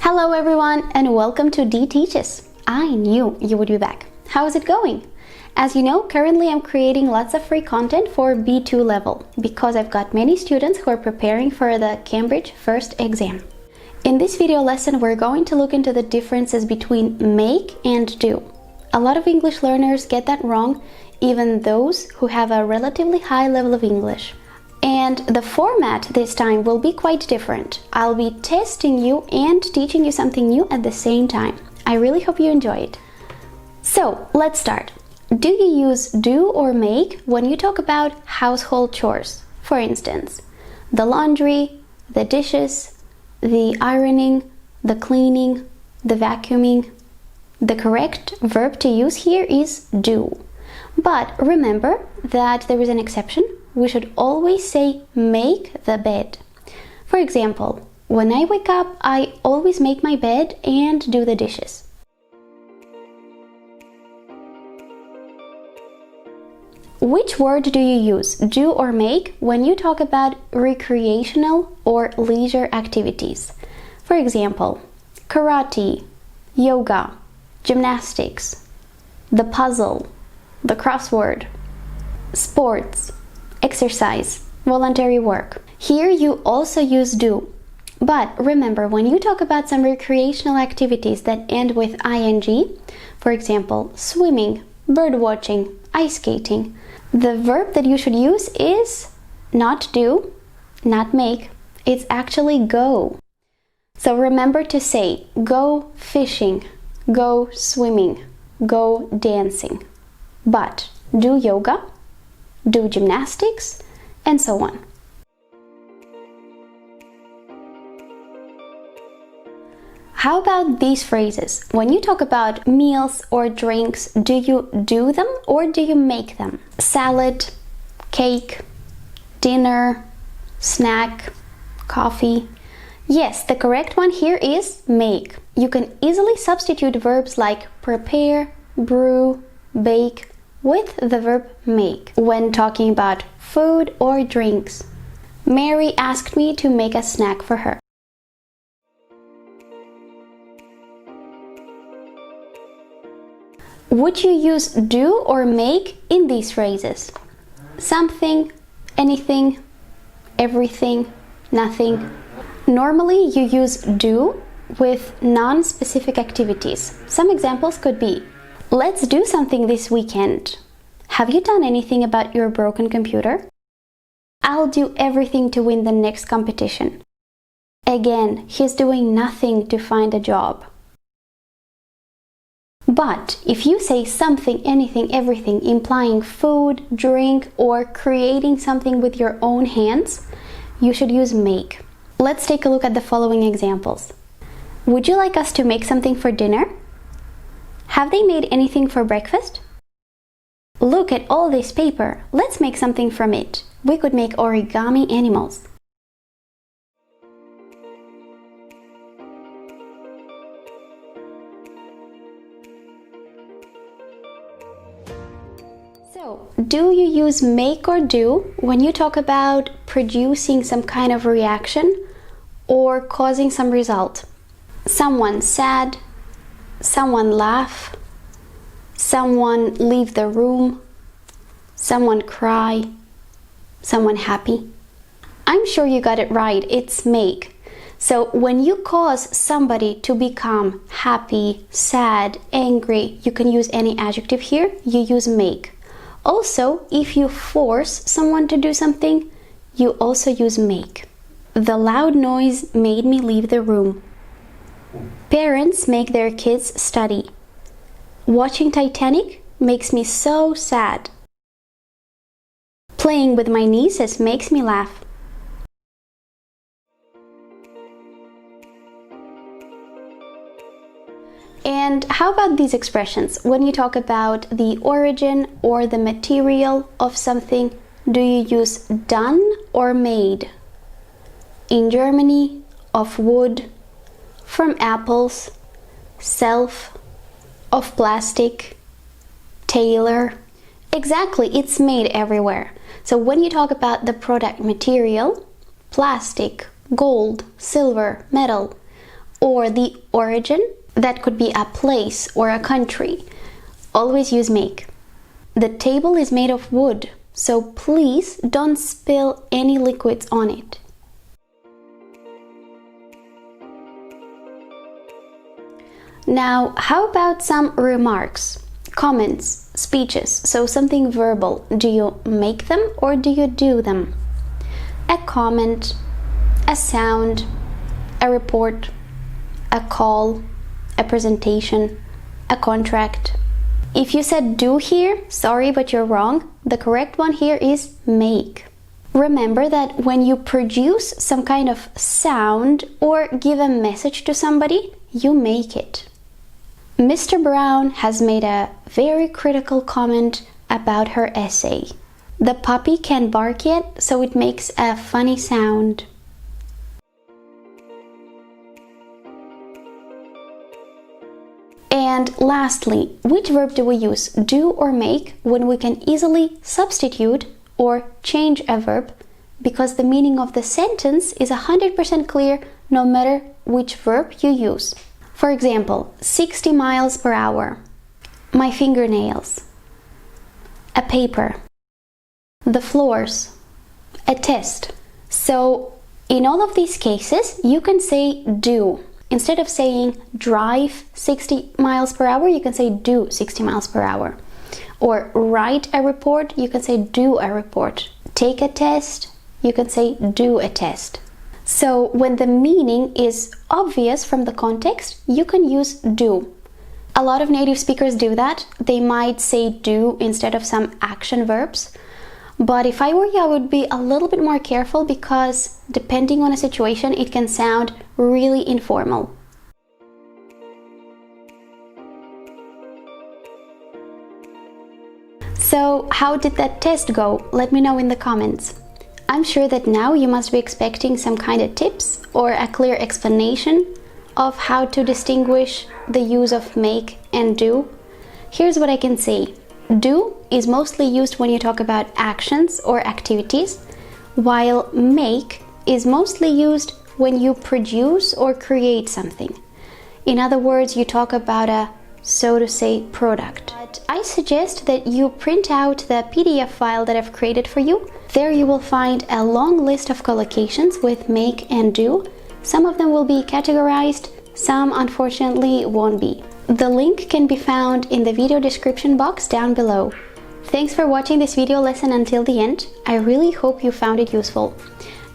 Hello everyone and welcome to D Teaches. I knew you would be back. How is it going? As you know, currently I'm creating lots of free content for B2 level because I've got many students who are preparing for the Cambridge first exam. In this video lesson, we're going to look into the differences between make and do. A lot of English learners get that wrong, even those who have a relatively high level of English. And the format this time will be quite different. I'll be testing you and teaching you something new at the same time. I really hope you enjoy it. So, let's start. Do you use do or make when you talk about household chores? For instance, the laundry, the dishes, the ironing, the cleaning, the vacuuming. The correct verb to use here is do. But remember that there is an exception. We should always say make the bed. For example, when I wake up, I always make my bed and do the dishes. Which word do you use, do or make, when you talk about recreational or leisure activities? For example, karate, yoga, gymnastics, the puzzle, the crossword, sports, exercise, voluntary work. Here you also use do. But remember, when you talk about some recreational activities that end with ing, for example, swimming, bird watching, ice skating, the verb that you should use is not do, not make, it's actually go. So remember to say go fishing, go swimming, go dancing. But do yoga, do gymnastics, and so on. How about these phrases? When you talk about meals or drinks, do you do them or do you make them? Salad, cake, dinner, snack, coffee. Yes, the correct one here is make. You can easily substitute verbs like prepare, brew, bake with the verb make when talking about food or drinks. Mary asked me to make a snack for her. Would you use do or make in these phrases? Something, anything, everything, nothing. Normally you use do with non-specific activities. Some examples could be: let's do something this weekend. Have you done anything about your broken computer? I'll do everything to win the next competition. Again, he's doing nothing to find a job. But if you say something, anything, everything, implying food, drink, or creating something with your own hands, you should use make. Let's take a look at the following examples. Would you like us to make something for dinner? Have they made anything for breakfast? Look at all this paper. Let's make something from it. We could make origami animals. So, do you use make or do when you talk about producing some kind of reaction or causing some result? Someone sad, someone laugh, someone leave the room, someone cry, someone happy. I'm sure you got it right, it's make. So when you cause somebody to become happy, sad, angry, you can use any adjective here, you use make. Also, if you force someone to do something, you also use make. The loud noise made me leave the room. Parents make their kids study. Watching Titanic makes me so sad. Playing with my nieces makes me laugh. And how about these expressions? When you talk about the origin or the material of something, do you use done or made? In Germany, of wood, from apples, self, of plastic, tailor. Exactly, it's made everywhere. So when you talk about the product material, plastic, gold, silver, metal, or the origin, that could be a place or a country, always use make. The table is made of wood, so please don't spill any liquids on it. Now, how about some remarks, comments, speeches? So something verbal. Do you make them or do you do them? A comment, a sound, a report, a call, a presentation, a contract. If you said do here, sorry, but you're wrong. The correct one here is make. Remember that when you produce some kind of sound or give a message to somebody, you make it. Mr. Brown has made a very critical comment about her essay. The puppy can't bark yet, so it makes a funny sound. And lastly, which verb do we use, do or make, when we can easily substitute or change a verb because the meaning of the sentence is 100% clear no matter which verb you use? For example, 60 miles per hour, my fingernails, a paper, the floors, a test. So in all of these cases, you can say do. Instead of saying drive 60 miles per hour, you can say do 60 miles per hour. Or write a report, you can say do a report. Take a test, you can say do a test. So when the meaning is obvious from the context, you can use do. A lot of native speakers do that. They might say do instead of some action verbs. But if I were you, I would be a little bit more careful because depending on a situation, it can sound really informal. So how did that test go? Let me know in the comments. I'm sure that now you must be expecting some kind of tips or a clear explanation of how to distinguish the use of make and do. Here's what I can say. Do is mostly used when you talk about actions or activities, while make is mostly used when you produce or create something. In other words, you talk about a, so to say, product. But I suggest that you print out the PDF file that I've created for you. There you will find a long list of collocations with make and do. Some of them will be categorized, some unfortunately won't be. The link can be found in the video description box down below. Thanks for watching this video lesson until the end. I really hope you found it useful.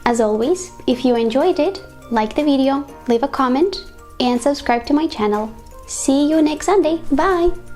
As always, if you enjoyed it, like the video, leave a comment, and subscribe to my channel. See you next Sunday. Bye!